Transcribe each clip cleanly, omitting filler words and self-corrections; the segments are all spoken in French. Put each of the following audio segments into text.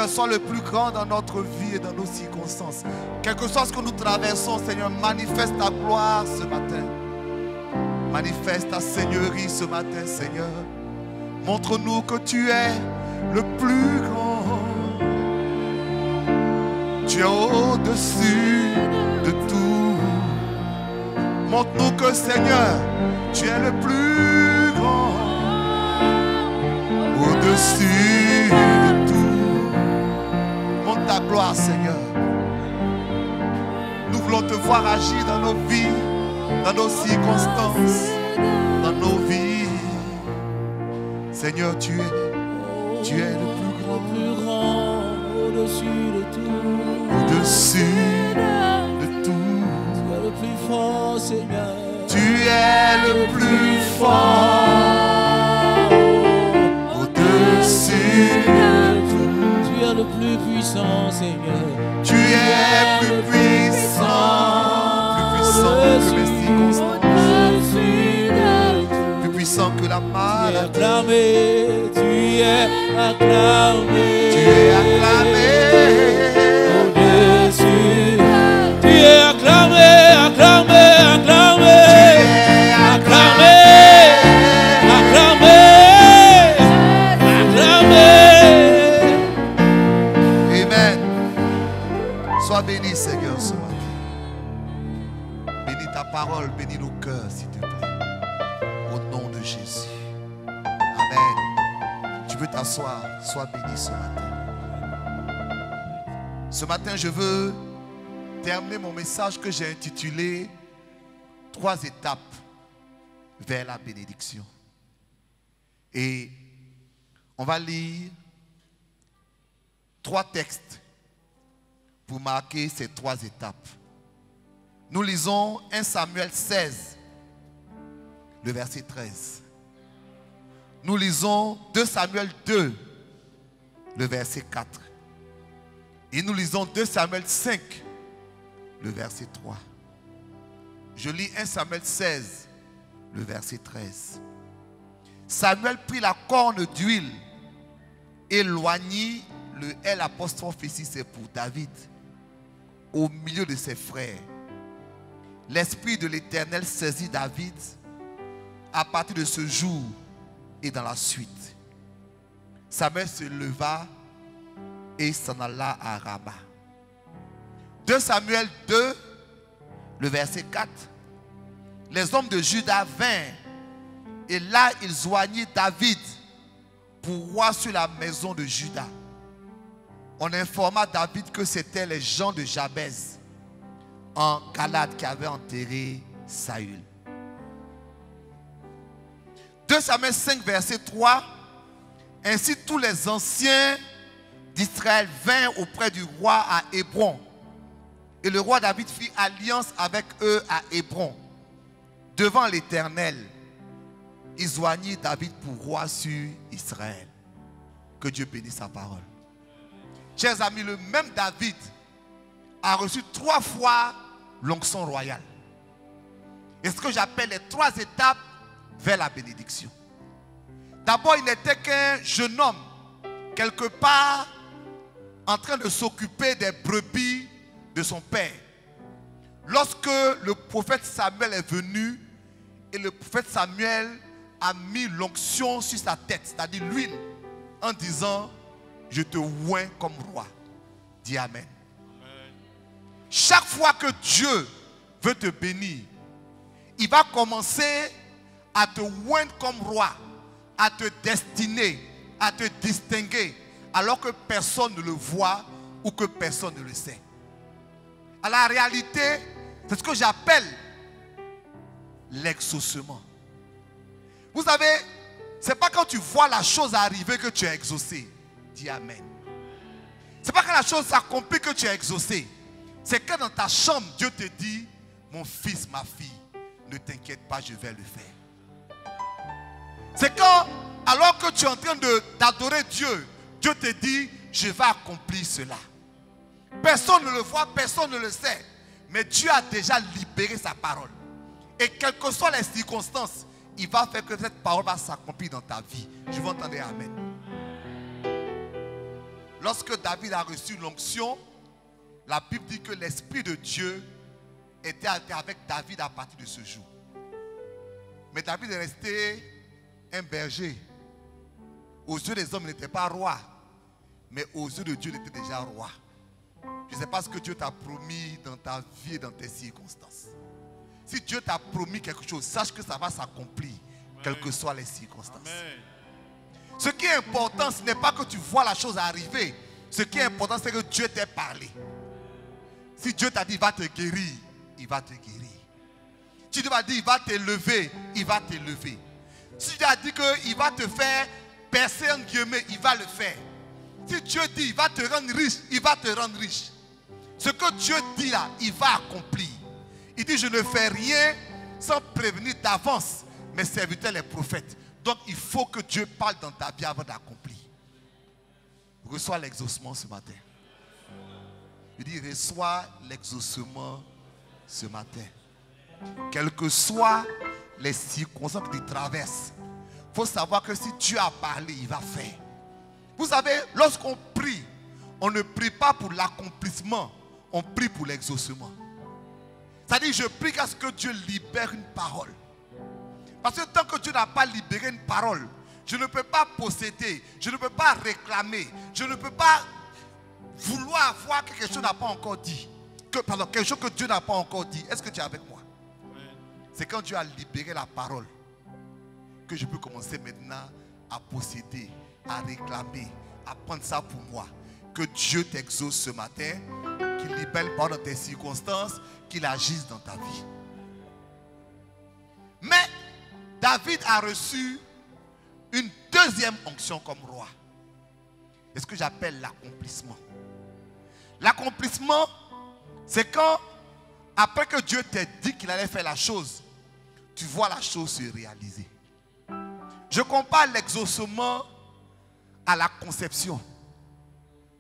Sois le plus grand dans notre vie et dans nos circonstances. Quel que soit ce que nous traversons, Seigneur, manifeste ta gloire ce matin. Manifeste ta seigneurie ce matin, Seigneur. Montre-nous que tu es le plus grand. Tu es au-dessus de tout. Montre-nous que, Seigneur, tu es le plus grand. Au-dessus de tout. Montre ta gloire, Seigneur. Nous voulons te voir agir dans nos vies, dans nos circonstances, dans nos vies. Seigneur, tu es le plus grand, au-dessus de tout. Au-dessus de tout. Tu es le plus fort, Seigneur. Tu es le plus fort. Au-dessus de tout. Tu es le plus puissant, Seigneur. Tu es plus puissant que les circonstances. Plus puissant que la maladie. Tu es acclamé. Tu es acclamé. Au-dessus. Tu es acclamé, acclamé, acclamé. Tu es acclamé. Acclamé. Acclamé. Amen. Sois béni, Seigneur, ce matin. Bénis ta parole, bénis nos cœurs, s'il te plaît. Au nom de Jésus. Amen. Tu peux t'asseoir. Sois béni ce matin. Ce matin, je veux terminer mon message que j'ai intitulé 3 étapes vers la bénédiction. Et on va lire 3 textes pour marquer ces 3 étapes. Nous lisons 1 Samuel 16, le verset 13. Nous lisons 2 Samuel 2, le verset 4. Et nous lisons 2 Samuel 5, le verset 3. Je lis 1 Samuel 16, le verset 13. Samuel prit la corne d'huile et loignit le L apostrophe ici, c'est pour David, au milieu de ses frères. L'Esprit de l'Éternel saisit David à partir de ce jour et dans la suite. Samuel se leva et s'en alla à Rama. 2 Samuel 2, le verset 4. Les hommes de Juda vinrent et là ils joignirent David pour roi sur la maison de Juda. On informa David que c'était les gens de Jabez en Galade qui avaient enterré Saül. 2 Samuel 5, verset 3. Ainsi tous les anciens d'Israël vinrent auprès du roi à Hébron. Et le roi David fit alliance avec eux à Hébron. Devant l'Éternel, il joignit David pour roi sur Israël. Que Dieu bénisse sa parole. Chers amis, le même David a reçu 3 fois l'onction royale. Et ce que j'appelle les 3 étapes vers la bénédiction. D'abord, il n'était qu'un jeune homme, quelque part, en train de s'occuper des brebis de son père. Lorsque le prophète Samuel est venu, et le prophète Samuel a mis l'onction sur sa tête, c'est-à-dire l'huile, en disant, je te oins comme roi. Dis Amen. Chaque fois que Dieu veut te bénir, il va commencer à te oindre comme roi, à te destiner, à te distinguer, alors que personne ne le voit ou que personne ne le sait. À la réalité, c'est ce que j'appelle l'exaucement. Vous savez, ce n'est pas quand tu vois la chose arriver que tu es exaucé. Dis Amen. Ce n'est pas quand la chose s'accomplit que tu es exaucé. C'est que dans ta chambre, Dieu te dit, mon fils, ma fille, ne t'inquiète pas, je vais le faire. C'est quand, alors que tu es en train d'adorer Dieu, Dieu te dit, je vais accomplir cela. Personne ne le voit, personne ne le sait. Mais Dieu a déjà libéré sa parole. Et quelles que soient les circonstances, il va faire que cette parole va s'accomplir dans ta vie. Je veux entendre Amen. Lorsque David a reçu l'onction, la Bible dit que l'Esprit de Dieu était avec David à partir de ce jour. Mais David est resté un berger. Aux yeux des hommes, il n'était pas roi. Mais aux yeux de Dieu, il était déjà roi. Je ne sais pas ce que Dieu t'a promis dans ta vie et dans tes circonstances. Si Dieu t'a promis quelque chose, sache que ça va s'accomplir, quelles que soient les circonstances. Amen. Ce qui est important, ce n'est pas que tu vois la chose arriver. Ce qui est important, c'est que Dieu t'ait parlé. Si Dieu t'a dit, il va te guérir, il va te guérir. Si Dieu t'a dit, il va t'élever, il va t'élever. Si Dieu a dit qu'il va te faire percer en guillemets, il va le faire. Si Dieu dit, il va te rendre riche, il va te rendre riche. Ce que Dieu dit là, il va accomplir. Il dit, je ne fais rien sans prévenir d'avance mes serviteurs les prophètes. Donc il faut que Dieu parle dans ta vie avant d'accomplir. Reçois l'exaucement ce matin. Il dit, reçois l'exaucement ce matin. Quelles que soient les circonstances que tu traverses, il faut savoir que si Dieu a parlé, il va faire. Vous savez, lorsqu'on prie, on ne prie pas pour l'accomplissement, on prie pour l'exaucement. C'est-à-dire, je prie à ce que Dieu libère une parole. Parce que tant que Dieu n'a pas libéré une parole, je ne peux pas posséder, je ne peux pas réclamer, je ne peux pas vouloir avoir que quelque chose n'a pas encore dit. Quelque chose que Dieu n'a pas encore dit. Est-ce que tu es avec moi? C'est quand Dieu a libéré la parole que je peux commencer maintenant à posséder, à réclamer, à prendre ça pour moi. Que Dieu t'exauce ce matin, qu'il libère le parole dans tes circonstances, qu'il agisse dans ta vie. Mais David a reçu une deuxième onction comme roi. C'est ce que j'appelle l'accomplissement. L'accomplissement, c'est quand, après que Dieu t'ait dit qu'il allait faire la chose, tu vois la chose se réaliser. Je compare l'exaucement à la conception.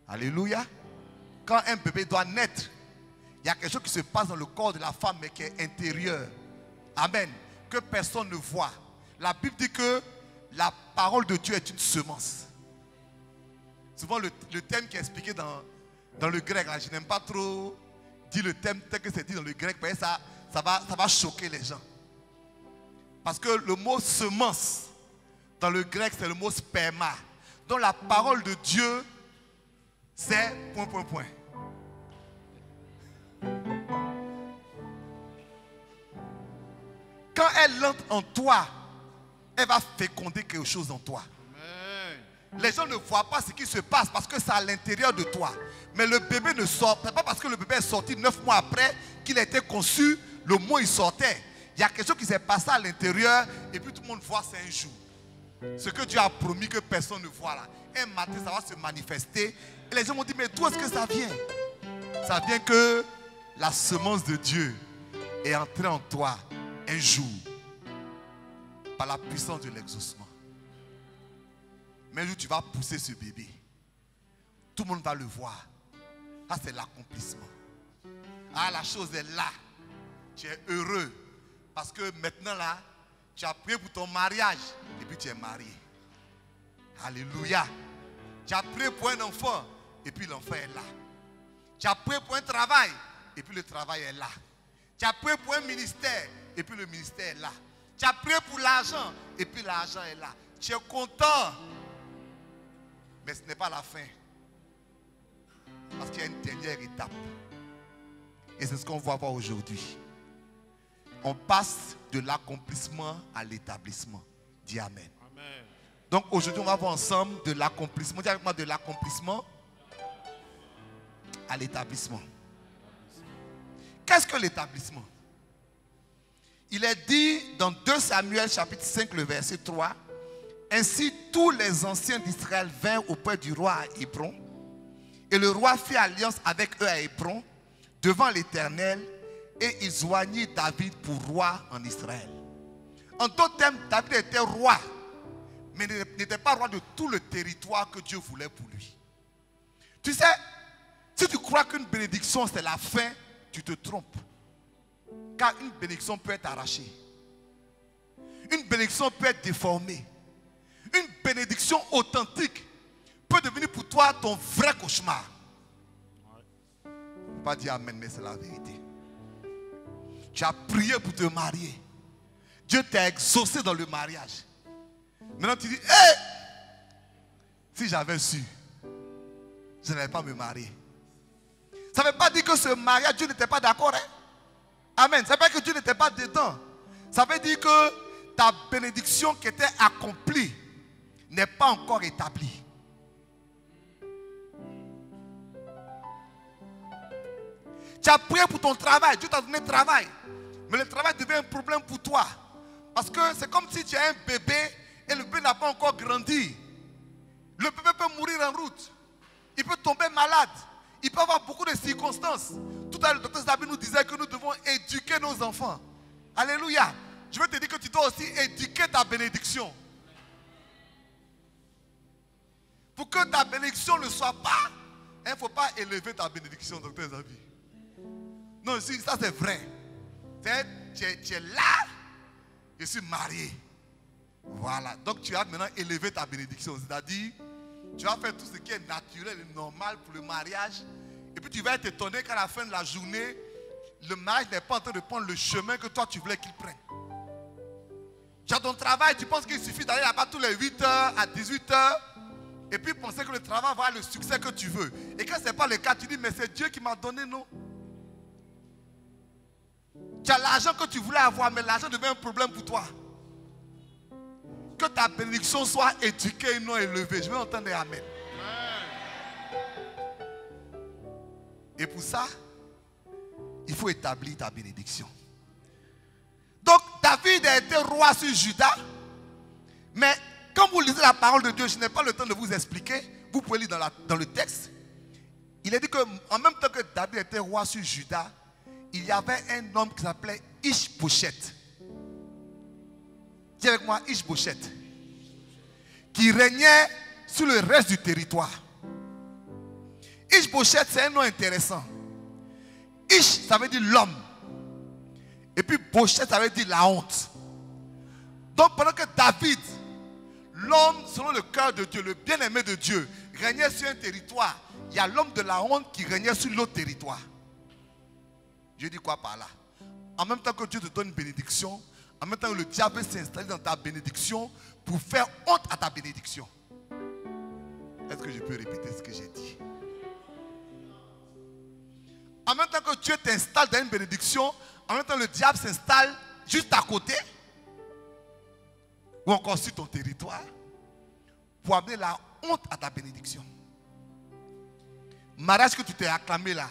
Alléluia. Quand un bébé doit naître, il y a quelque chose qui se passe dans le corps de la femme, mais qui est intérieur. Amen. Que personne ne voit. La Bible dit que la parole de Dieu est une semence. Souvent le thème qui est expliqué dans le grec, là, je n'aime pas trop dire le thème tel que c'est dit dans le grec, parce que ça va choquer les gens. Parce que le mot semence, dans le grec, c'est le mot sperma. Donc la parole de Dieu, c'est ... Quand elle entre en toi, elle va féconder quelque chose en toi. Amen. Les gens ne voient pas ce qui se passe parce que c'est à l'intérieur de toi. Mais le bébé ne sort. Ce n'est pas parce que le bébé est sorti 9 mois après qu'il a été conçu, le mot il sortait. Il y a quelque chose qui s'est passé à l'intérieur et puis tout le monde voit, c'est un jour. Ce que Dieu a promis que personne ne voit là. Un matin, ça va se manifester. Et les gens m'ont dit, mais d'où est-ce que ça vient? Ça vient que la semence de Dieu est entrée en toi un jour par la puissance de l'exaucement. Mais un jour, tu vas pousser ce bébé. Tout le monde va le voir. Ah, c'est l'accomplissement. Ah, la chose est là. Tu es heureux. Parce que maintenant là, tu as prié pour ton mariage. Et puis tu es marié. Alléluia. Tu as prié pour un enfant. Et puis l'enfant est là. Tu as prié pour un travail. Et puis le travail est là. Tu as prié pour un ministère. Et puis le ministère est là. Tu as prié pour l'argent. Et puis l'argent est là. Tu es content. Mais ce n'est pas la fin. Parce qu'il y a une dernière étape. Et c'est ce qu'on va voir aujourd'hui. On passe de l'accomplissement à l'établissement. Dis Amen. Amen. Donc aujourd'hui, on va voir ensemble de l'accomplissement. Dis avec moi, de l'accomplissement à l'établissement. Qu'est-ce que l'établissement? Il est dit dans 2 Samuel chapitre 5, le verset 3. Ainsi, tous les anciens d'Israël vinrent auprès du roi à Hébron. Et le roi fit alliance avec eux à Hébron devant l'Éternel. Et il joignit David pour roi en Israël. En d'autres termes, David était roi. Mais n'était pas roi de tout le territoire que Dieu voulait pour lui. Tu sais, si tu crois qu'une bénédiction c'est la fin, tu te trompes. Car une bénédiction peut être arrachée. Une bénédiction peut être déformée. Une bénédiction authentique peut devenir pour toi ton vrai cauchemar. Je ne peux pas dire amen, mais c'est la vérité. Tu as prié pour te marier. Dieu t'a exaucé dans le mariage. Maintenant tu dis, hé, si j'avais su, je n'allais pas me marier. Ça ne veut pas dire que ce mariage, Dieu n'était pas d'accord. Hein? Amen. Ça ne veut pas dire que Dieu n'était pas dedans. Ça veut dire que ta bénédiction qui était accomplie n'est pas encore établie. Tu as prié pour ton travail, Dieu t'a donné le travail. Mais le travail devient un problème pour toi. Parce que c'est comme si tu as un bébé et le bébé n'a pas encore grandi. Le bébé peut mourir en route. Il peut tomber malade. Il peut avoir beaucoup de circonstances. Tout à l'heure, le docteur Zabi nous disait que nous devons éduquer nos enfants. Alléluia. Je veux te dire que tu dois aussi éduquer ta bénédiction. Pour que ta bénédiction ne soit pas, il ne faut pas élever ta bénédiction, docteur Zabi. Non, ça c'est vrai. Tu es là, je suis marié. Voilà. Donc tu vas maintenant élever ta bénédiction. C'est-à-dire, tu vas faire tout ce qui est naturel et normal pour le mariage. Et puis tu vas être étonné qu'à la fin de la journée, le mariage n'est pas en train de prendre le chemin que toi tu voulais qu'il prenne. Tu as ton travail, tu penses qu'il suffit d'aller là-bas tous les 8h à 18h. Et puis penser que le travail va avoir le succès que tu veux. Et quand ce n'est pas le cas, tu dis, mais c'est Dieu qui m'a donné, non? Tu as l'argent que tu voulais avoir, mais l'argent devient un problème pour toi. Que ta bénédiction soit éduquée et non élevée. Je vais entendre amen. Et pour ça, il faut établir ta bénédiction. Donc, David a été roi sur Juda. Mais quand vous lisez la parole de Dieu, je n'ai pas le temps de vous expliquer. Vous pouvez lire dans le texte. Il est dit qu'en même temps que David était roi sur Juda, il y avait un homme qui s'appelait Ish-Boshet. Dis avec moi, Ish-Boshet. Qui régnait sur le reste du territoire. Ish-Boshet, c'est un nom intéressant. Ish, ça veut dire l'homme. Et puis Boshet, ça veut dire la honte. Donc pendant que David, l'homme selon le cœur de Dieu, le bien-aimé de Dieu, régnait sur un territoire, il y a l'homme de la honte qui régnait sur l'autre territoire. Je dis quoi par là? En même temps que Dieu te donne une bénédiction, en même temps que le diable s'est installé dans ta bénédiction pour faire honte à ta bénédiction. Est-ce que je peux répéter ce que j'ai dit? En même temps que Dieu t'installe dans une bénédiction, en même temps le diable s'installe juste à côté ou encore sur ton territoire pour amener la honte à ta bénédiction. Mariage que tu t'es acclamé là,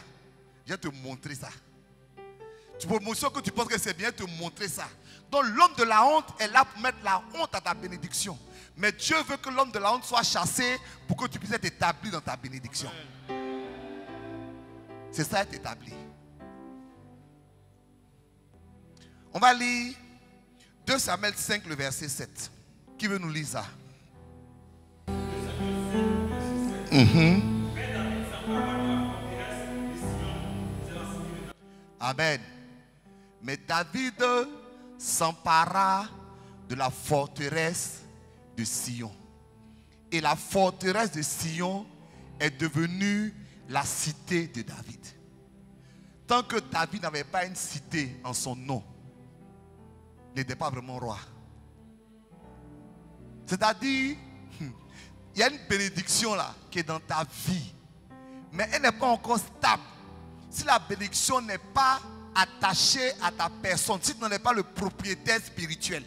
je vais te montrer ça. Promotion que tu penses que c'est bien, te montrer ça. Donc l'homme de la honte est là pour mettre la honte à ta bénédiction. Mais Dieu veut que l'homme de la honte soit chassé pour que tu puisses être établi dans ta bénédiction. C'est ça, être établi. On va lire 2 Samuel 5, le verset 7. Qui veut nous lire ça? Amen. Mais David s'empara de la forteresse de Sion. Et la forteresse de Sion est devenue la cité de David. Tant que David n'avait pas une cité en son nom, il n'était pas vraiment roi. C'est-à-dire, il y a une bénédiction là qui est dans ta vie, mais elle n'est pas encore stable. Si la bénédiction n'est pas attachée à ta personne, si tu n'en es pas le propriétaire spirituel.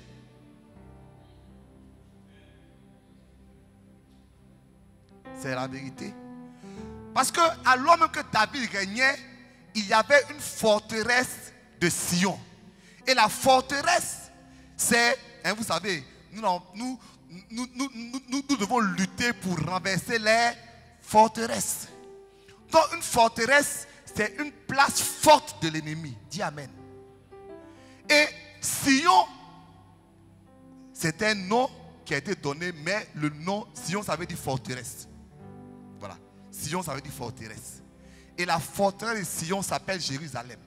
C'est la vérité. Parce que alors même que David régnait, il y avait une forteresse de Sion. Et la forteresse, c'est, vous savez, nous devons lutter pour renverser les forteresses. Donc une forteresse, c'est une place forte de l'ennemi. Dis Amen. Et Sion, c'est un nom qui a été donné, mais le nom Sion, ça veut dire forteresse. Voilà. Sion, ça veut dire forteresse. Et la forteresse de Sion s'appelle Jérusalem.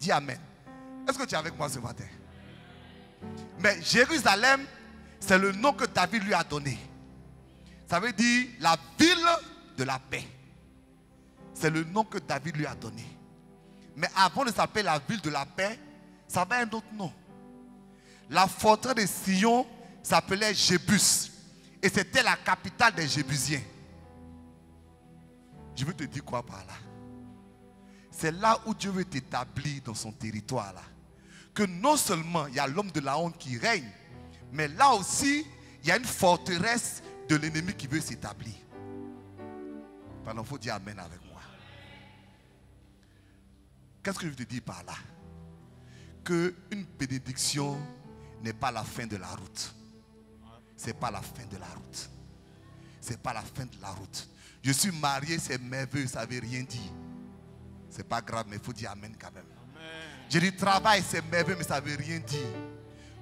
Dis Amen. Est-ce que tu es avec moi ce matin? Mais Jérusalem, c'est le nom que David lui a donné. Ça veut dire la ville de la paix. C'est le nom que David lui a donné. Mais avant de s'appeler la ville de la paix, ça avait un autre nom. La forteresse de Sion s'appelait Jébus. Et c'était la capitale des Jébusiens. Je veux te dire quoi par là? C'est là où Dieu veut t'établir dans son territoire là. Que non seulement il y a l'homme de la honte qui règne, mais là aussi, il y a une forteresse de l'ennemi qui veut s'établir. Pardon, il faut dire Amen avec moi. Qu'est-ce que je veux te dire par là? Qu'une bénédiction n'est pas la fin de la route. Ce n'est pas la fin de la route. Ce n'est pas la fin de la route. Je suis marié, c'est merveilleux, ça ne veut rien dire. Ce n'est pas grave, mais il faut dire Amen quand même. J'ai dit travail, c'est merveilleux, mais ça ne veut rien dire.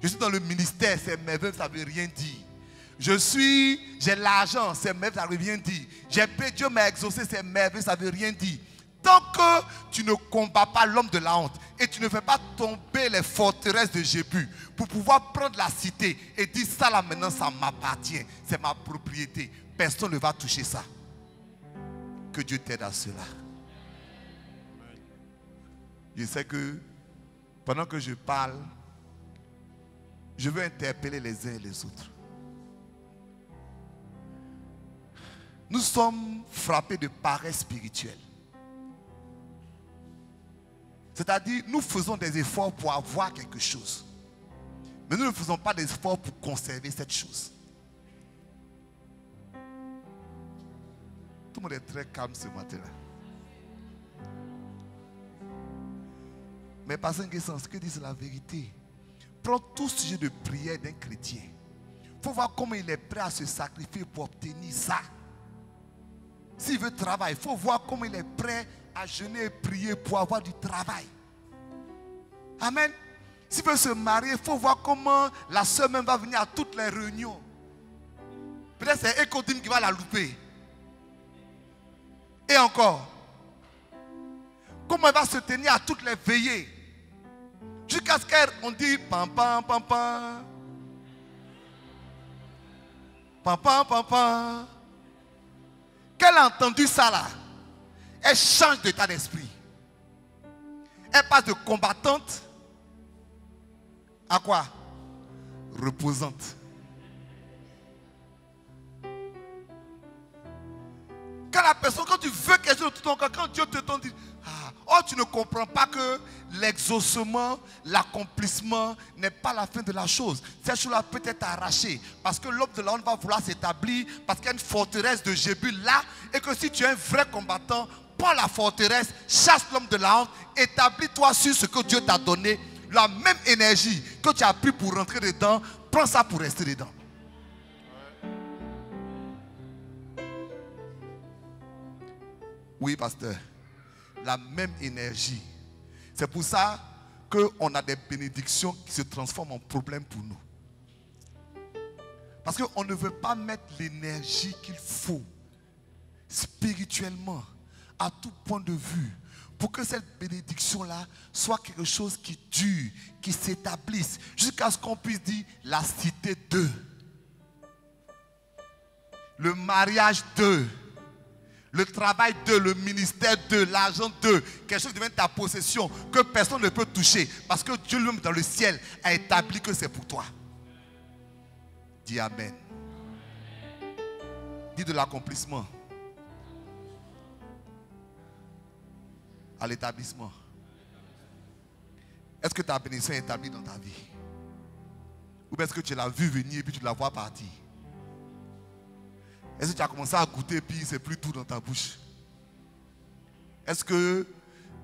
Je suis dans le ministère, c'est merveilleux, ça ne veut rien dire. J'ai l'argent, c'est merveilleux, ça ne veut rien dire. J'ai payé, Dieu m'a exaucé, c'est merveilleux, ça ne veut rien dire. Tant que tu ne combats pas l'homme de la honte et tu ne fais pas tomber les forteresses de Jébus pour pouvoir prendre la cité et dire ça là maintenant, ça m'appartient, c'est ma propriété. Personne ne va toucher ça. Que Dieu t'aide à cela. Je sais que pendant que je parle, je veux interpeller les uns et les autres. Nous sommes frappés de paresse spirituelle. C'est-à-dire, nous faisons des efforts pour avoir quelque chose. Mais nous ne faisons pas d'efforts pour conserver cette chose. Tout le monde est très calme ce matin-là. Mais Pasteur Nguessan, ce que dit c'est la vérité. Prends tout sujet de prière d'un chrétien. Il faut voir comment il est prêt à se sacrifier pour obtenir ça. S'il veut travailler, il faut voir comment il est prêt à jeûner et prier pour avoir du travail. Amen. S'il veut se marier, il faut voir comment la soeur même va venir à toutes les réunions. Peut-être c'est Ecodim qui va la louper. Et encore, comment elle va se tenir à toutes les veillées. Jusqu'à ce qu'on dit pam pam pam pam. Pam pam pam pam. Qu'elle a entendu ça là, elle change d'état d'esprit. Elle passe de combattante à quoi? Reposante. Quand la personne, quand tu veux quelque chose de tout ton cœur, quand Dieu te donne, tu ne comprends pas que l'exaucement, l'accomplissement n'est pas la fin de la chose. Cette chose-là peut être arrachée parce que l'homme de la honte va vouloir s'établir parce qu'il y a une forteresse de Jébus là et que si tu es un vrai combattant, prends la forteresse, chasse l'homme de la honte, établis-toi sur ce que Dieu t'a donné, la même énergie que tu as pris pour rentrer dedans, prends ça pour rester dedans. Oui, pasteur. La même énergie. C'est pour ça qu'on a des bénédictions qui se transforment en problèmes pour nous. Parce qu'on ne veut pas mettre l'énergie qu'il faut spirituellement, à tout point de vue, pour que cette bénédiction-là soit quelque chose qui dure, qui s'établisse, jusqu'à ce qu'on puisse dire la cité d'eux, le mariage d'eux, le travail d'eux, le ministère d'eux, l'argent d'eux, quelque chose qui devient ta possession, que personne ne peut toucher, parce que Dieu lui-même dans le ciel a établi que c'est pour toi. Dis Amen. Dis de l'accomplissement à l'établissement. Est-ce que ta bénédiction est établie dans ta vie? Ou est-ce que tu l'as vu venir et puis tu la vois partir? Est-ce que tu as commencé à goûter et puis c'est plus tout dans ta bouche? Est-ce que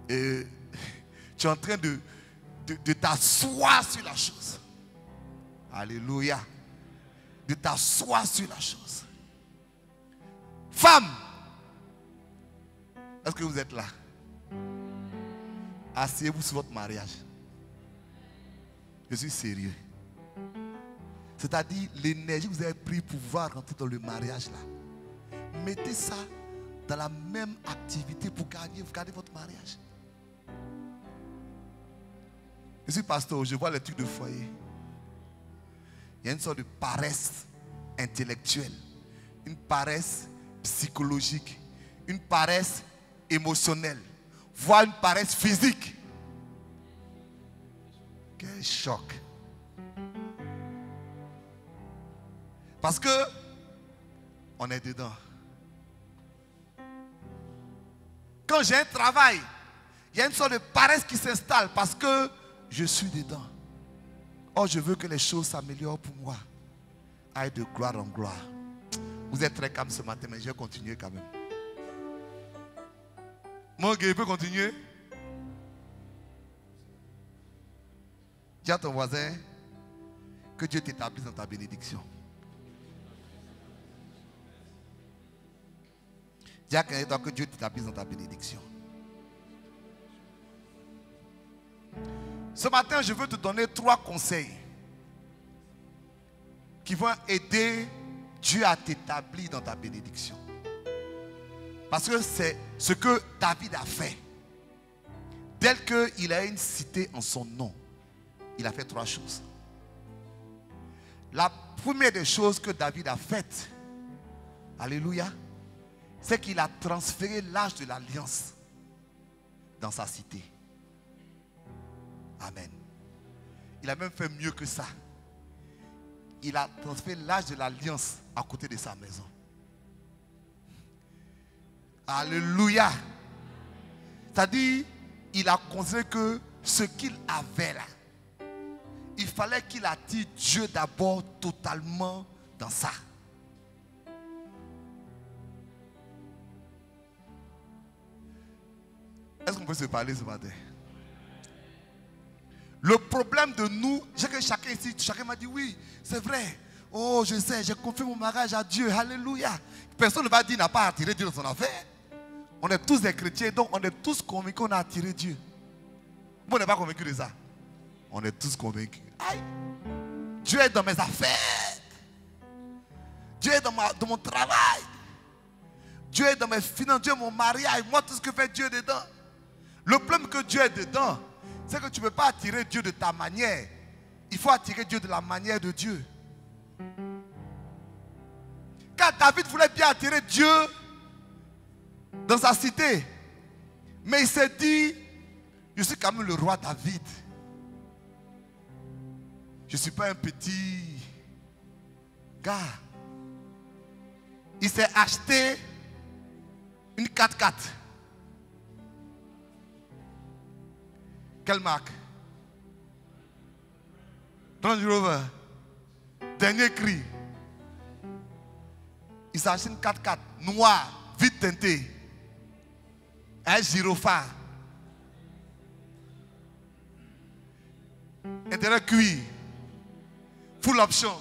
tu es en train de t'asseoir sur la chose? Alléluia. De t'asseoir sur la chose. Femme, est-ce que vous êtes là? Asseyez-vous sur votre mariage. Je suis sérieux. C'est-à-dire l'énergie que vous avez pris pour pouvoir rentrer dans le mariage là. Mettez ça dans la même activité pour garder votre mariage. Je suis pasteur, je vois les trucs de foyer. Il y a une sorte de paresse intellectuelle, une paresse psychologique, une paresse émotionnelle, voire une paresse physique. Quel choc. Parce que on est dedans. Quand j'ai un travail, il y a une sorte de paresse qui s'installe parce que je suis dedans. Oh, je veux que les choses s'améliorent pour moi. Aille de gloire en gloire. Vous êtes très calme ce matin, mais je vais continuer quand même. Mon gars, il peut continuer? Dis à ton voisin que Dieu t'établisse dans ta bénédiction. Dis à quelqu'un que Dieu t'établisse dans ta bénédiction. Ce matin, je veux te donner 3 conseils qui vont aider Dieu à t'établir dans ta bénédiction. Parce que c'est ce que David a fait. Tel qu'il a une cité en son nom, il a fait 3 choses. La première des choses que David a faites, alléluia, c'est qu'il a transféré l'âge de l'alliance dans sa cité. Amen. Il a même fait mieux que ça. Il a transféré l'âge de l'alliance à côté de sa maison. Alléluia. C'est-à-dire, il a considéré que ce qu'il avait là, il fallait qu'il attire Dieu d'abord totalement dans ça. Est-ce qu'on peut se parler ce matin? Le problème de nous, j'ai que chacun ici, chacun m'a dit oui, c'est vrai. Oh, je sais, j'ai confié mon mariage à Dieu. Alléluia. Personne ne va dire qu'il n'a pas attiré Dieu dans son affaire. On est tous des chrétiens, donc on est tous convaincus qu'on a attiré Dieu. Vous n'êtes pas convaincus de ça? On est tous convaincus. Aïe. Dieu est dans mes affaires. Dieu est dans mon travail. Dieu est dans mes finances. Dieu est mon mariage. Moi, tout ce que fait Dieu est dedans. Le problème que Dieu est dedans, c'est que tu ne peux pas attirer Dieu de ta manière. Il faut attirer Dieu de la manière de Dieu. Car David voulait bien attirer Dieu dans sa cité. Mais il s'est dit, je suis quand même le roi David. Je ne suis pas un petit gars. Il s'est acheté une 4x4. Quelle marque? Range Rover. Dernier cri. Il s'est acheté une 4x4 noire, vite teintée. Un gyrophare. Intérieur cuir. Full option.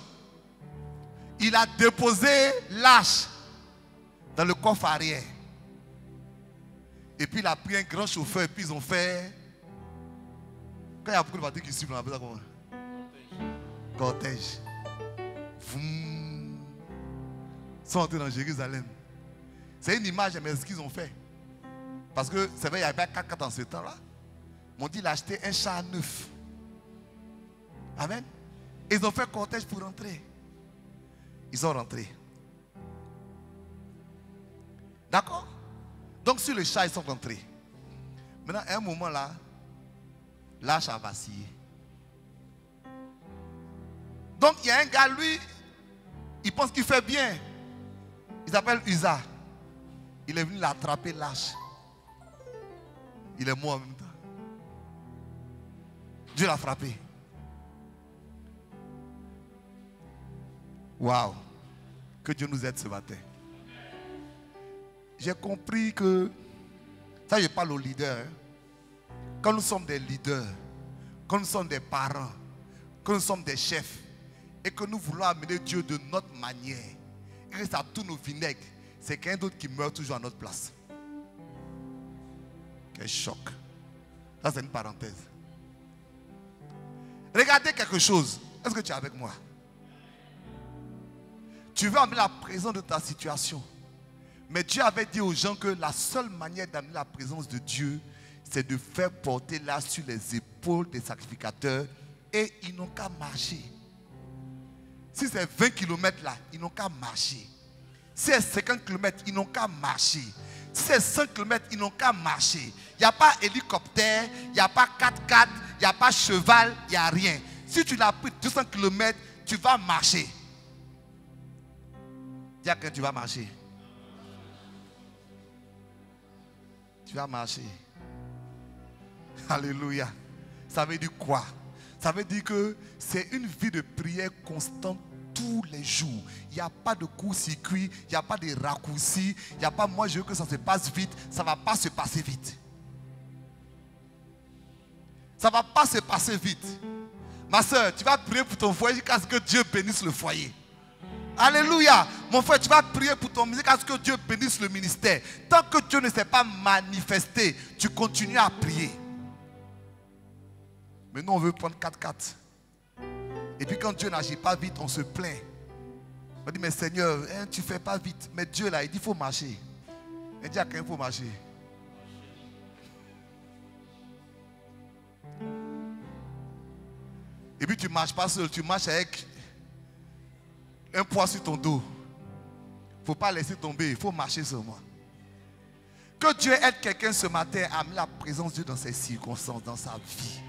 Il a déposé l'âge dans le coffre arrière. Et puis il a pris un grand chauffeur et puis ils ont fait... Quand il y a beaucoup de voitures qui suivent, on appelle ça comment? Cortège. Ils sont entrés dans Jérusalem. C'est une image, mais ce qu'ils ont fait. Parce que c'est vrai, il y avait 4 dans ce temps-là. Ils m'ont dit, il a acheté un char neuf. Amen. Et ils ont fait cortège pour rentrer. Ils ont rentré. D'accord? Donc sur le char, ils sont rentrés. Maintenant, à un moment là, l'arche a vacillé. Donc il y a un gars, lui, il pense qu'il fait bien. Il s'appelle Uza. Il est venu l'attraper l'arche. Il est mort en même temps. Dieu l'a frappé. Waouh. Que Dieu nous aide ce matin. J'ai compris que, ça je parle aux leaders, hein. Quand nous sommes des leaders, quand nous sommes des parents, quand nous sommes des chefs, et que nous voulons amener Dieu de notre manière, et que ça tourne au vinaigre, c'est quelqu'un d'autre qui meurt toujours à notre place. Quel choc. Ça c'est une parenthèse. Regardez quelque chose. Est-ce que tu es avec moi? Tu veux amener la présence de ta situation. Mais Dieu avait dit aux gens que la seule manière d'amener la présence de Dieu, c'est de faire porter là sur les épaules des sacrificateurs. Et ils n'ont qu'à marcher. Si c'est 20 km là, ils n'ont qu'à marcher. Si c'est 50 km, ils n'ont qu'à marcher. Si c'est 100 km, ils n'ont qu'à marcher. Il n'y a pas hélicoptère, il n'y a pas 4x4, il n'y a pas cheval, il n'y a rien. Si tu l'as pris 200 km, tu vas marcher. Dis à quelqu'un, tu vas marcher. Tu vas marcher. Alléluia. Ça veut dire quoi? Ça veut dire que c'est une vie de prière constante tous les jours. Il n'y a pas de court-circuit, il n'y a pas de raccourci, il n'y a pas moi je veux que ça se passe vite, ça ne va pas se passer vite. Ça ne va pas se passer vite. Ma soeur, tu vas prier pour ton foyer jusqu'à ce que Dieu bénisse le foyer. Alléluia. Mon frère, tu vas prier pour ton ministère jusqu'à ce que Dieu bénisse le ministère. Tant que Dieu ne s'est pas manifesté, tu continues à prier. Mais nous, on veut prendre 4x4. Et puis quand Dieu n'agit pas vite, on se plaint. On dit, mais Seigneur, hein, tu ne fais pas vite. Mais Dieu, là, il dit, il faut marcher. Il dit à quelqu'un, il faut marcher. Et puis tu ne marches pas seul, tu marches avec un poids sur ton dos. Il ne faut pas laisser tomber, il faut marcher sur moi. Que Dieu aide quelqu'un ce matin à amener la présence de Dieu dans ses circonstances, dans sa vie.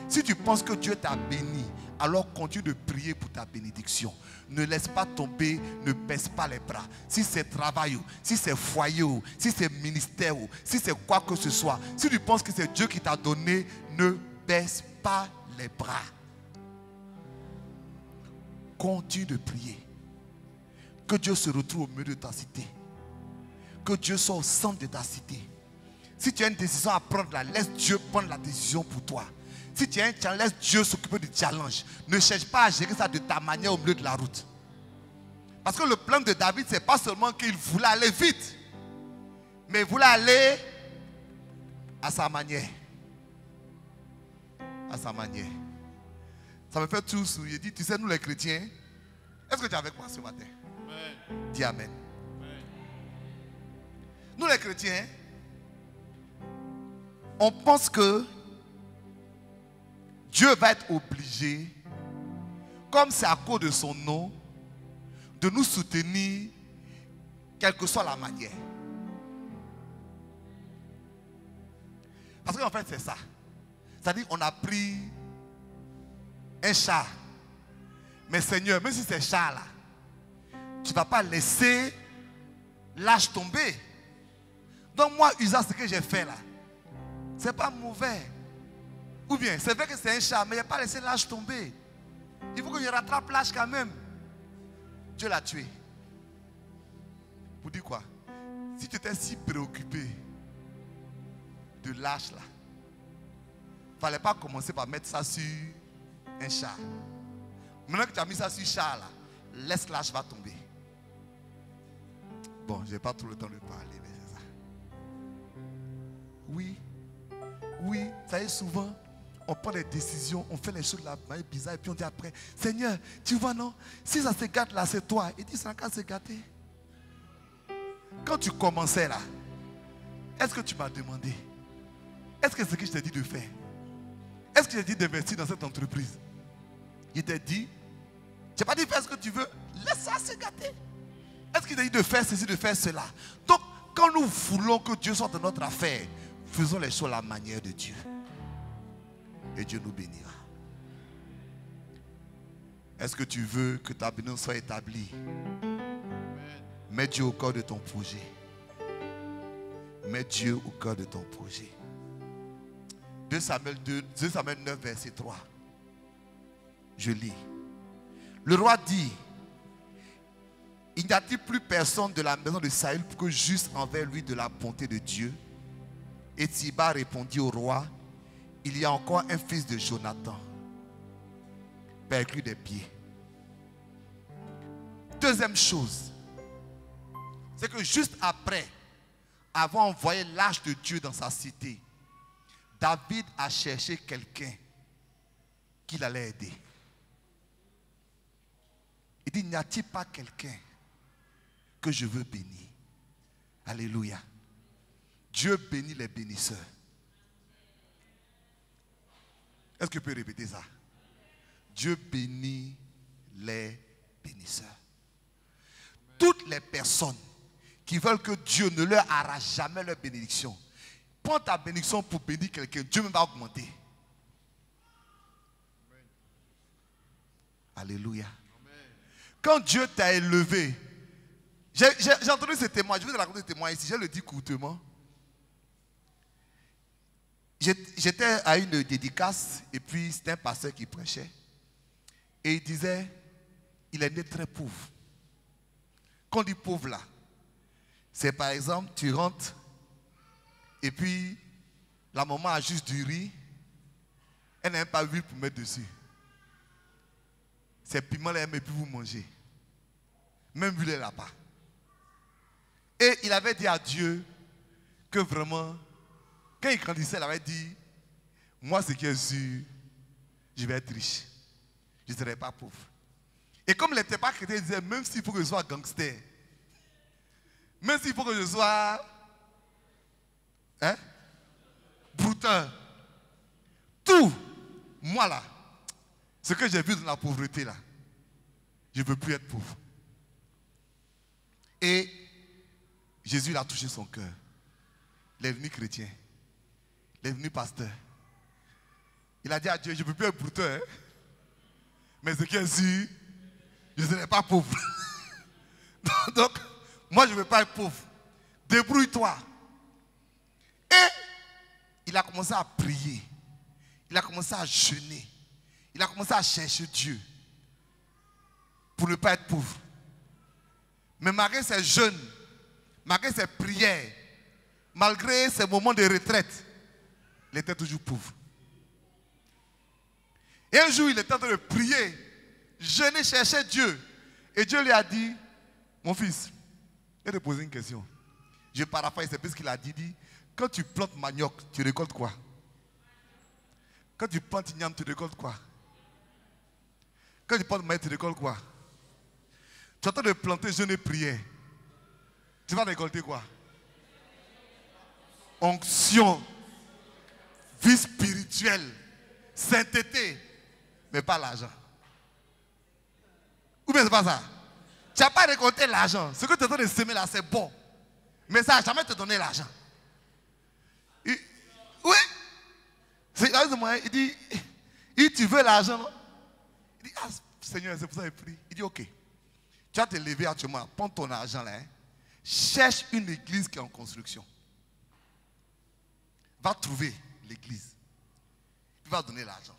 Si tu penses que Dieu t'a béni, alors continue de prier pour ta bénédiction. Ne laisse pas tomber, ne baisse pas les bras. Si c'est travail, si c'est foyer, si c'est ministère, si c'est quoi que ce soit, si tu penses que c'est Dieu qui t'a donné, ne baisse pas les bras. Continue de prier. Que Dieu se retrouve au milieu de ta cité. Que Dieu soit au centre de ta cité. Si tu as une décision à prendre là, laisse Dieu prendre la décision pour toi. Si tu as un challenge, laisse Dieu s'occuper du challenge. Ne cherche pas à gérer ça de ta manière au milieu de la route. Parce que le plan de David, ce n'est pas seulement qu'il voulait aller vite, mais il voulait aller à sa manière. À sa manière. Ça me fait tout sourire. Il dit, tu sais, nous les chrétiens, est-ce que tu es avec moi ce matin? Amen. Dis Amen. Amen. Nous les chrétiens, on pense que Dieu va être obligé, comme c'est à cause de son nom, de nous soutenir, quelle que soit la manière. Parce qu'en fait, c'est ça. C'est-à-dire qu'on a pris un char. Mais Seigneur, même si c'est char là, tu ne vas pas laisser l'âge tomber. Donc moi, Usa, ce que j'ai fait là, ce n'est pas mauvais. Ou bien, c'est vrai que c'est un char, mais il n'a pas laissé l'âge tomber. Il faut que je rattrape l'âge quand même. Dieu l'a tué. Pour dire quoi? Si tu étais si préoccupé de l'âge là, il ne fallait pas commencer par mettre ça sur un char. Maintenant que tu as mis ça sur le char là, laisse l'âge va tomber. Bon, je n'ai pas tout le temps de parler, mais c'est ça. Oui. Oui, ça y est, souvent, on prend des décisions, on fait les choses de la manière bizarre et puis on dit après, Seigneur, tu vois non, si ça se gâte là, c'est toi. Il dit, ça n'a qu'à se gâter. Quand tu commençais là, est-ce que tu m'as demandé? Est-ce que c'est ce que je t'ai dit de faire? Est-ce que j'ai dit d'investir dans cette entreprise? Il t'a dit, tu n'as pas dit faire ce que tu veux, laisse ça se gâter. Est-ce qu'il t'a dit de faire ceci, de faire cela? Donc, quand nous voulons que Dieu sorte de notre affaire, faisons les choses à la manière de Dieu. Et Dieu nous bénira. Est-ce que tu veux que ta bénédiction soit établie? Mets Dieu au cœur de ton projet. Mets Dieu au cœur de ton projet. 2 Samuel 9, verset 3. Je lis. Le roi dit, il n'y a-t-il plus personne de la maison de Saül que juste envers lui de la bonté de Dieu? Et Tsiba répondit au roi, il y a encore un fils de Jonathan, perclus des pieds. Deuxième chose, c'est que juste après avoir envoyé l'arche de Dieu dans sa cité, David a cherché quelqu'un qu'il allait aider. Il dit, n'y a-t-il pas quelqu'un que je veux bénir? Alléluia. Dieu bénit les bénisseurs. Est-ce que je peux répéter ça? Dieu bénit les bénisseurs. Toutes les personnes qui veulent que Dieu ne leur arrache jamais leur bénédiction, prends ta bénédiction pour bénir quelqu'un, Dieu va augmenter. Alléluia. Quand Dieu t'a élevé, j'ai entendu ce témoin, je vais te raconter ce témoin ici, je le dis courtement. J'étais à une dédicace et puis c'était un pasteur qui prêchait. Et il disait, il est né très pauvre. Quand on dit pauvre là, c'est par exemple, tu rentres et puis la maman a juste du riz, elle n'a même pas d'huile pour mettre dessus. Ces piments là, elle ne peut plus vous manger. Même l'huile, elle n'a pas. Et il avait dit à Dieu que vraiment, quand il grandissait, il avait dit, moi ce qui est sûr, je vais être riche. Je ne serai pas pauvre. Et comme il n'était pas chrétien, il disait, même s'il faut que je sois gangster, même s'il faut que je sois brouteur, tout, moi là, ce que j'ai vu dans la pauvreté là, je ne veux plus être pauvre. Et Jésus il a touché son cœur. Il est venu chrétien. Il est venu pasteur. Il a dit à Dieu, je ne peux plus être brouteur. Hein? Mais ce qui est sûr, je ne serai pas pauvre. Donc, moi je ne veux pas être pauvre. Débrouille-toi. Et il a commencé à prier. Il a commencé à jeûner. Il a commencé à chercher Dieu. Pour ne pas être pauvre. Mais malgré ses jeûnes, malgré ses prières, malgré ses moments de retraite, il était toujours pauvre. Et un jour, il était en train de prier, jeûner, chercher Dieu. Et Dieu lui a dit, mon fils, je vais te poser une question. Je paraphrase, c'est parce qu'il a dit, quand tu plantes manioc, tu récoltes quoi? Quand tu plantes igname, tu récoltes quoi? Quand tu plantes maïs, tu récoltes quoi? Tu es en train de planter jeûne et prière. Tu vas récolter quoi? Onction, vie spirituelle, sainteté, mais pas l'argent. Ou bien c'est pas ça? Tu n'as pas récolté l'argent. Ce que tu es en train de semer là, c'est bon. Mais ça n'a jamais te donné l'argent. Oui. Il dit, tu veux l'argent, non? Il dit, ah, Seigneur, c'est pour ça qu'il prie. Il dit, ok. Tu vas te lever actuellement, prends ton argent là. Cherche une église qui est en construction. Va trouver l'église. Il va donner l'argent.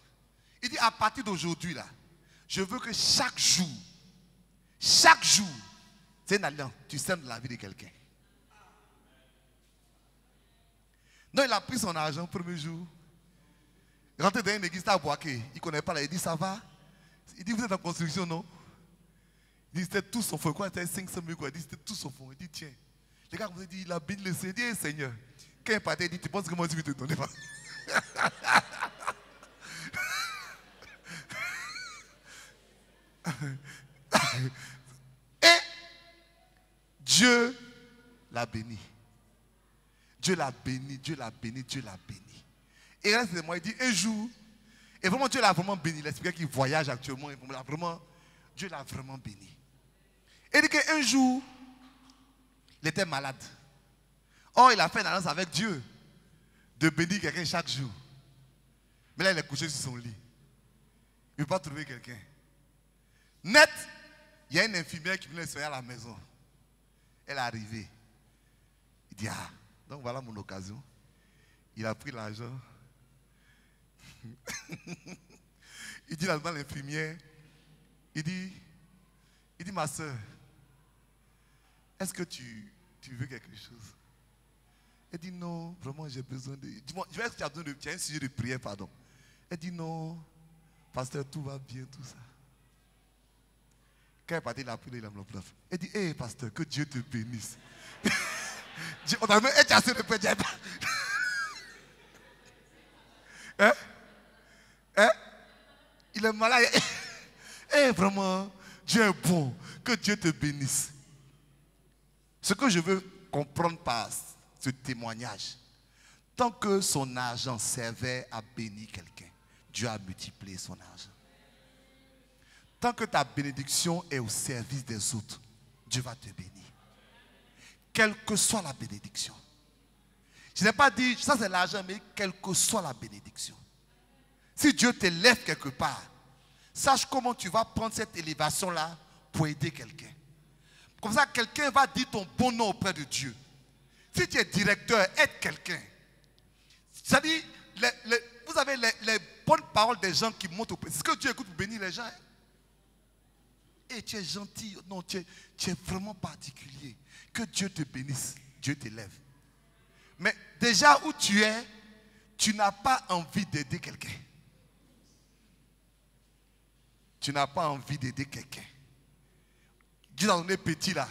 Il dit, à partir d'aujourd'hui là, je veux que chaque jour, c'est une alliance, tu sèmes de la vie de quelqu'un. Donc il a pris son argent le premier jour. Il rentre dans une église à Boaké. Il ne connaît pas là. Il dit, ça va? Il dit, vous êtes en construction, non? Il dit, c'était tout son fonds. Quoi, c'était 500 000 quoi. Il dit, c'était tout son fonds. Il dit, tiens. Les gars, vous avez dit, il a béni le Seigneur. Il dit, Seigneur, Quand il partait, il dit, tu penses que moi aussi je vais te donner? Et Dieu l'a béni. Dieu l'a béni, Dieu l'a béni, Dieu l'a béni. Et là, c'est moi, il dit un jour, et vraiment Dieu l'a vraiment béni. Il expliquait qu'il voyage actuellement, Dieu l'a vraiment béni. Et il dit qu'un jour, il était malade. Or, il a fait une alliance avec Dieu de bénir quelqu'un chaque jour. Mais là, il est couché sur son lit. Il ne peut pas trouver quelqu'un. Net, il y a une infirmière qui venait soigner à la maison. Elle est arrivée. Il dit, ah, donc voilà mon occasion. Il a pris l'argent. Il dit là dans l'infirmière, il dit, ma soeur, est-ce que tu veux quelque chose? Elle dit non, vraiment j'ai besoin de... Dis-moi, est-ce que tu as besoin de... Tu as un sujet de prière, pardon. Elle dit non, pasteur, tout va bien, tout ça. Quand elle est partie, il a pris l'enveloppe. Elle dit, hé, pasteur, que Dieu te bénisse. On a même été assez de prière. Hein? Hein? Il est malade. Eh, vraiment, Dieu est bon. Que Dieu te bénisse. Ce que je veux comprendre par ce témoignage, tant que son argent servait à bénir quelqu'un, Dieu a multiplié son argent. Tant que ta bénédiction est au service des autres, Dieu va te bénir. Quelle que soit la bénédiction. Je n'ai pas dit, ça c'est l'argent, mais quelle que soit la bénédiction. Si Dieu t'élève quelque part, sache comment tu vas prendre cette élévation-là pour aider quelqu'un. Comme ça, quelqu'un va dire ton bon nom auprès de Dieu. Si tu es directeur, aide quelqu'un. C'est-à-dire, vous avez les bonnes paroles des gens qui montent au pays. C'est ce que Dieu écoute pour bénir les gens. Et tu es gentil, non, tu es vraiment particulier. Que Dieu te bénisse, Dieu t'élève. Mais déjà où tu es, tu n'as pas envie d'aider quelqu'un. Tu n'as pas envie d'aider quelqu'un. Dieu t'a donné petit là.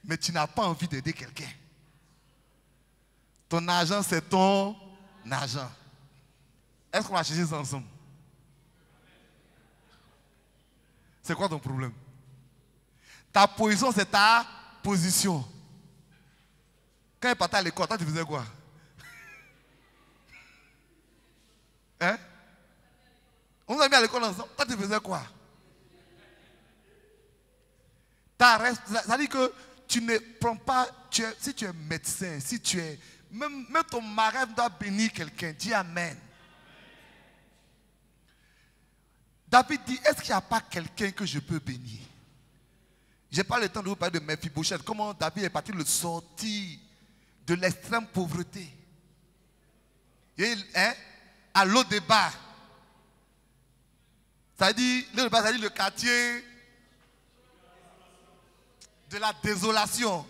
Mais tu n'as pas envie d'aider quelqu'un. Ton argent, c'est ton argent. Est-ce qu'on va chercher ça ensemble? C'est quoi ton problème? Ta position, c'est ta position. Quand il partait à l'école, toi, tu faisais quoi? Hein? On nous a mis à l'école ensemble. Toi, tu faisais quoi? Ça dit que tu ne prends pas, si tu es médecin, si tu es, même ton mari doit bénir quelqu'un, dis amen. David dit, est-ce qu'il n'y a pas quelqu'un que je peux bénir? Je n'ai pas le temps de vous parler de Mephibosheth, comment David est parti le sortir de l'extrême pauvreté. Et, à Lo-Débar. Ça dit, le quartier de la désolation.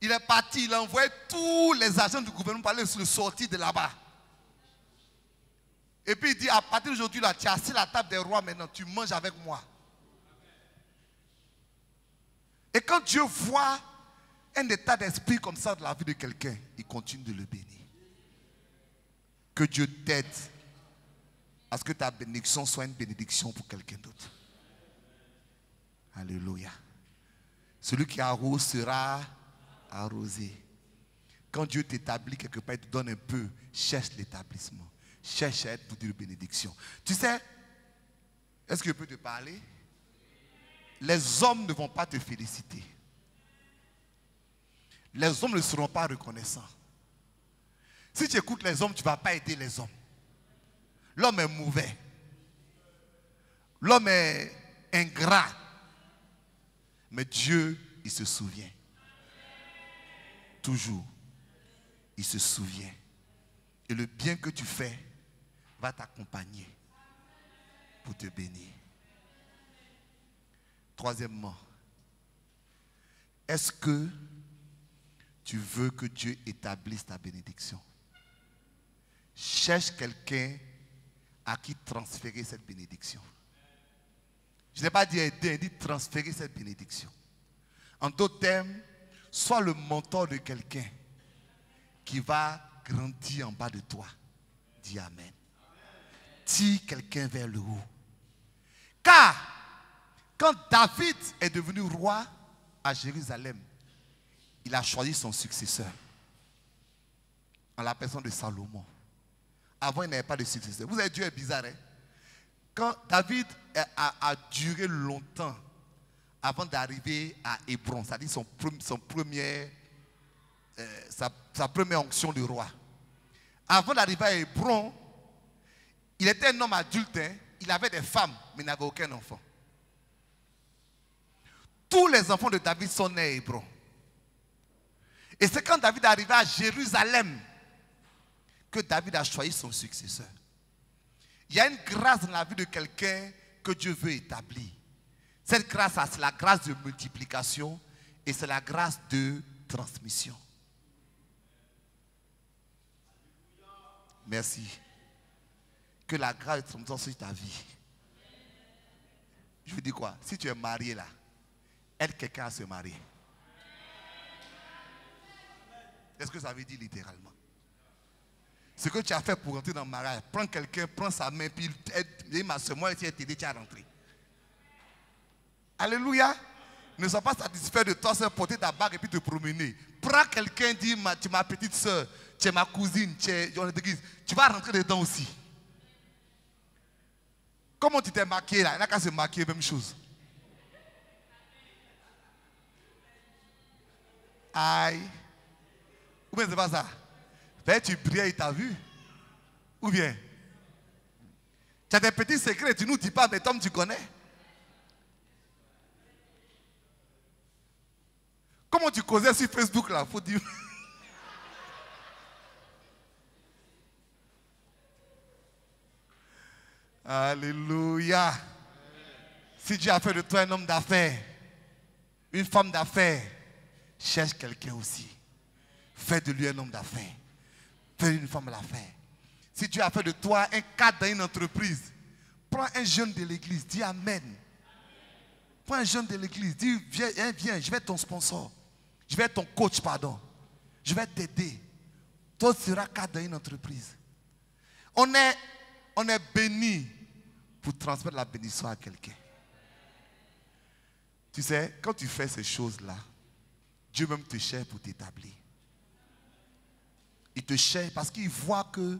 Il est parti, il a envoyé tous les agents du gouvernement pour aller le sortir de là-bas. Et puis il dit, à partir d'aujourd'hui, là, tu as assis la table des rois maintenant, tu manges avec moi. Et quand Dieu voit un état d'esprit comme ça de la vie de quelqu'un, il continue de le bénir. Que Dieu t'aide à ce que ta bénédiction soit une bénédiction pour quelqu'un d'autre. Alléluia. Celui qui arrose sera arrosé. Quand Dieu t'établit quelque part, il te donne un peu, cherche l'établissement. Cherche à être pour dire bénédiction. Tu sais, est-ce que je peux te parler? Les hommes ne vont pas te féliciter. Les hommes ne seront pas reconnaissants. Si tu écoutes les hommes, tu ne vas pas aider les hommes. L'homme est mauvais. L'homme est ingrat. Mais Dieu, il se souvient. Toujours. Il se souvient. Et le bien que tu fais va t'accompagner pour te bénir. Troisièmement, est-ce que tu veux que Dieu établisse ta bénédiction? Cherche quelqu'un à qui transférer cette bénédiction. Je n'ai pas dit aider, j'ai dit transférer cette bénédiction. En d'autres termes, sois le mentor de quelqu'un qui va grandir en bas de toi. Dis Amen. Tire quelqu'un vers le haut. Car, quand David est devenu roi à Jérusalem, il a choisi son successeur en la personne de Salomon. Avant, il n'avait pas de successeur. Vous avez Dieu est bizarre, hein? Quand David a duré longtemps avant d'arriver à Hébron, c'est-à-dire sa première onction de roi. Avant d'arriver à Hébron, il était un homme adulte, hein? Il avait des femmes, mais il n'avait aucun enfant. Tous les enfants de David sont nés à Hébron. Et c'est quand David est arrivé à Jérusalem que David a choisi son successeur. Il y a une grâce dans la vie de quelqu'un que Dieu veut établir. Cette grâce, c'est la grâce de multiplication et c'est la grâce de transmission. Merci. Que la grâce de transmission soit sur ta vie. Je vous dis quoi? Si tu es marié là, aide quelqu'un à se marier. Est-ce que ça veut dire littéralement? Ce que tu as fait pour rentrer dans le mariage, prends quelqu'un, prends sa main, puis aide ma soeur, moi, tu as rentré. Alléluia. Ne sois pas satisfait de toi seul porter ta bague et puis te promener. Prends quelqu'un, dis, tu es ma petite soeur, tu es ma cousine, tu vas rentrer dedans aussi. Comment tu t'es maquillé là? Il n'y a qu'à se maquiller, même chose. Aïe. Ou bien c'est pas ça? Ben, tu brilles, il t'a vu. Ou bien? Tu as des petits secrets, tu nous dis pas, mais Tom, tu connais. Comment tu causais sur Facebook là? Faut dire. Alléluia. Si Dieu a fait de toi un homme d'affaires, une femme d'affaires, cherche quelqu'un aussi. Fais de lui un homme d'affaires. Fais une femme d'affaires. Si Dieu a fait de toi un cadre dans une entreprise, prends un jeune de l'église, dis Amen. Prends un jeune de l'église, dis viens, je vais être ton sponsor. Je vais être ton coach, pardon. Je vais t'aider. Toi, tu seras cadre dans une entreprise. On est béni pour transmettre la bénédiction à quelqu'un. Tu sais, quand tu fais ces choses-là, Dieu même te cherche pour t'établir. Il te cherche parce qu'il voit que...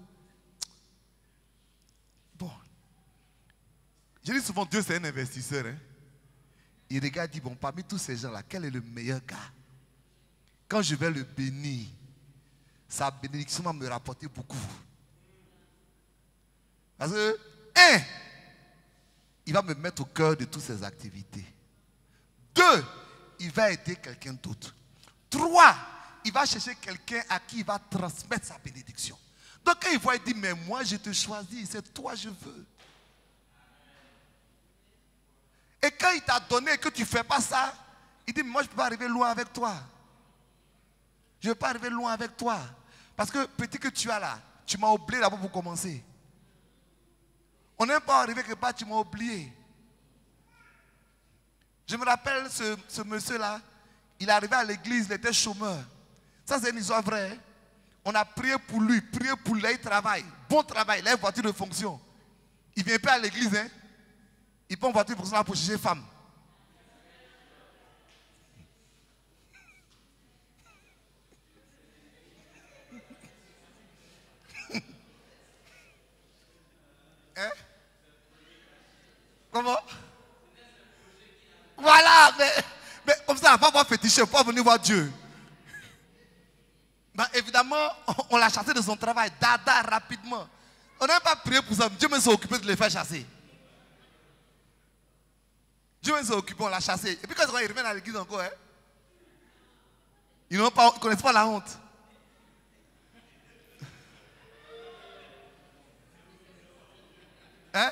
Bon. Je dis souvent, Dieu c'est un investisseur. Hein? Il regarde et dit, bon, parmi tous ces gens-là, quel est le meilleur gars? Quand je vais le bénir, sa bénédiction va me rapporter beaucoup. Parce que, il va me mettre au cœur de toutes ses activités. 2, il va aider quelqu'un d'autre. 3, il va chercher quelqu'un à qui il va transmettre sa bénédiction. Donc quand il voit, il dit, mais moi je te choisis, c'est toi je veux. Et quand il t'a donné et que tu ne fais pas ça, il dit, mais moi je ne peux pas arriver loin avec toi. Je ne peux pas arriver loin avec toi. Parce que petit que tu as là, tu m'as oublié d'abord pour commencer. On n'est pas arrivé quelque part, tu m'as oublié. Je me rappelle ce monsieur-là, il est arrivé à l'église, il était chômeur. Ça, c'est une histoire vraie. Hein? On a prié pour lui, il travaille. Bon travail, il a une voiture de fonction. Il ne vient pas à l'église, hein? Il prend une voiture de fonction pour chercher femme. Hein? Comment? Voilà, mais comme ça, on va voir féticher, on va venir voir Dieu. Ben, évidemment, on l'a chassé de son travail, dada, rapidement. On n'a pas prié pour ça, Dieu même s'est occupé de le faire chasser. Dieu même s'est occupé, on l'a chassé. Et puis quand il revient à l'église encore, hein, ils ne connaissent pas la honte. Hein?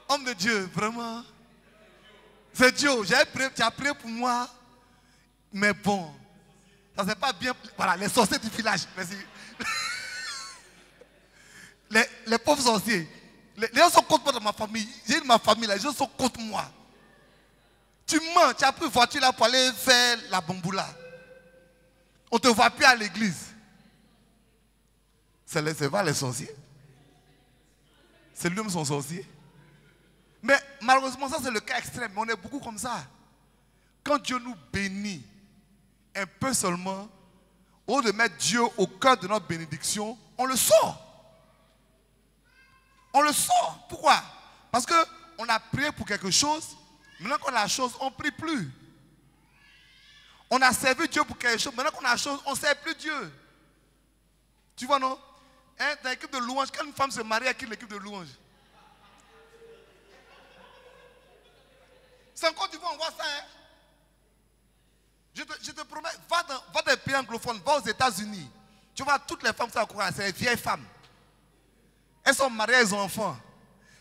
Homme de Dieu, vraiment. C'est Dieu, tu as prié pour moi. Mais bon, ça ne s'est pas bien. Voilà, les sorciers du village. Merci. Les pauvres sorciers. Les gens sont contre moi dans ma famille. J'ai ma famille là, les gens sont contre moi. Tu mens, tu as pris une voiture là pour aller faire la bamboula. On ne te voit plus à l'église. C'est pas les sorciers. C'est lui-même son sorcier. Mais malheureusement, ça c'est le cas extrême. On est beaucoup comme ça. Quand Dieu nous bénit, un peu seulement, au lieu de mettre Dieu au cœur de notre bénédiction, on le sort. On le sort. Pourquoi? Parce qu'on a prié pour quelque chose. Maintenant qu'on a la chose, on ne prie plus. On a servi Dieu pour quelque chose. Maintenant qu'on a la chose, on ne sert plus Dieu. Tu vois, non? Hein, dans l'équipe de louange, quand une femme se marie, à qui l'équipe de louange? C'est encore du coup, on voit ça. Hein? Je te promets, va dans des pays anglophones, va aux États-Unis. Tu vois, toutes les femmes, c'est les vieilles femmes. Elles sont mariées, elles ont enfants.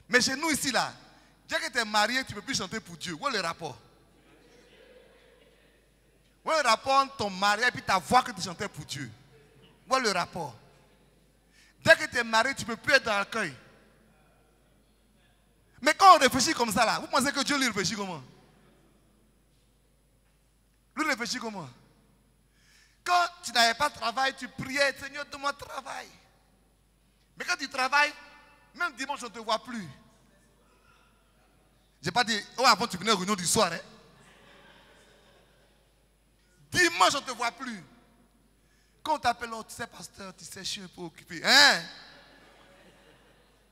Mais chez nous ici, là, dès que tu es marié, tu ne peux plus chanter pour Dieu. Où est le rapport? Où est le rapport entre ton mariage et puis ta voix que tu chantais pour Dieu? Où est le rapport? Dès que tu es marié, tu ne peux plus être dans l'accueil. Mais quand on réfléchit comme ça, là, vous pensez que Dieu lui réfléchit comment? Lui réfléchit comment? Quand tu n'avais pas de travail, tu priais, Seigneur, donne-moi travail. Mais quand tu travailles, même dimanche, on ne te voit plus. Je n'ai pas dit, oh, avant tu venais aux réunions du soir. Hein? Dimanche, on ne te voit plus. Quand on t'appelle, oh, tu sais, pasteur, tu sais, je suis un peu occupé. Hein?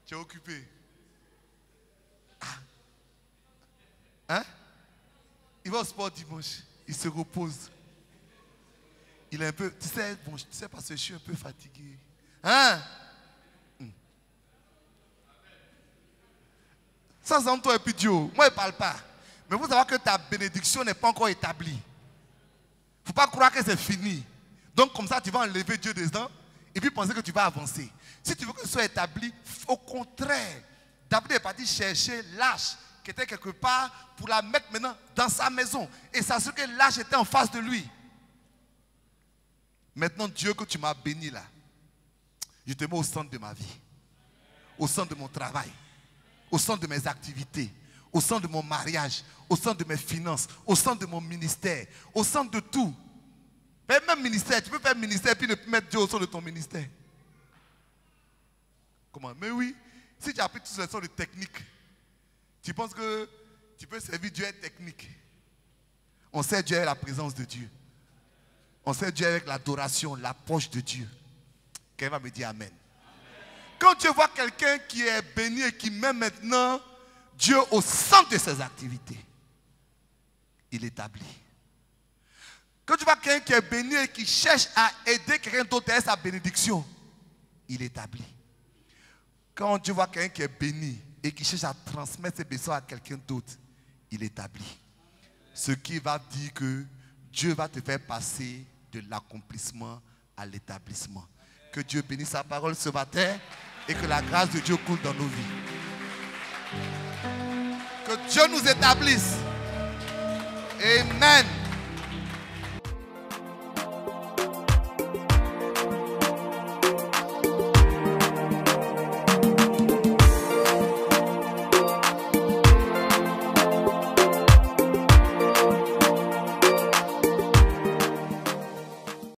Tu es occupé. Ah. Hein? Il va au sport dimanche. Il se repose. Il est un peu, tu sais, bon, tu sais, parce que je suis un peu fatigué. Hein? Ça, c'est entre toi et puis Dieu. Moi, je ne parle pas. Mais vous savez que ta bénédiction n'est pas encore établie. Il ne faut pas croire que c'est fini. Donc, comme ça, tu vas enlever Dieu dedans et puis penser que tu vas avancer. Si tu veux que ce soit établi, au contraire, David est parti chercher l'âge qui était quelque part pour la mettre maintenant dans sa maison et s'assurer que l'âge était en face de lui. Maintenant, Dieu, que tu m'as béni là, je te mets au centre de ma vie, au centre de mon travail, au centre de mes activités, au centre de mon mariage, au centre de mes finances, au centre de mon ministère, au centre de tout. Même ministère, tu peux faire ministère et puis ne plus mettre Dieu au centre de ton ministère. Comment? Mais oui, si tu as appris toutes les sortes de techniques, tu penses que tu peux servir Dieu avec technique. On sert Dieu avec la présence de Dieu. On sert Dieu avec l'adoration, l'approche de Dieu. Quelqu'un va me dire Amen. Quand tu vois quelqu'un qui est béni et qui met maintenant Dieu au centre de ses activités, il établit. Quand tu vois quelqu'un qui est béni et qui cherche à aider quelqu'un d'autre à sa bénédiction, il établit. Quand tu vois quelqu'un qui est béni et qui cherche à transmettre ses besoins à quelqu'un d'autre, il établit. Ce qui va dire que Dieu va te faire passer de l'accomplissement à l'établissement. Que Dieu bénisse sa parole ce matin et que la grâce de Dieu coule dans nos vies. Que Dieu nous établisse. Amen.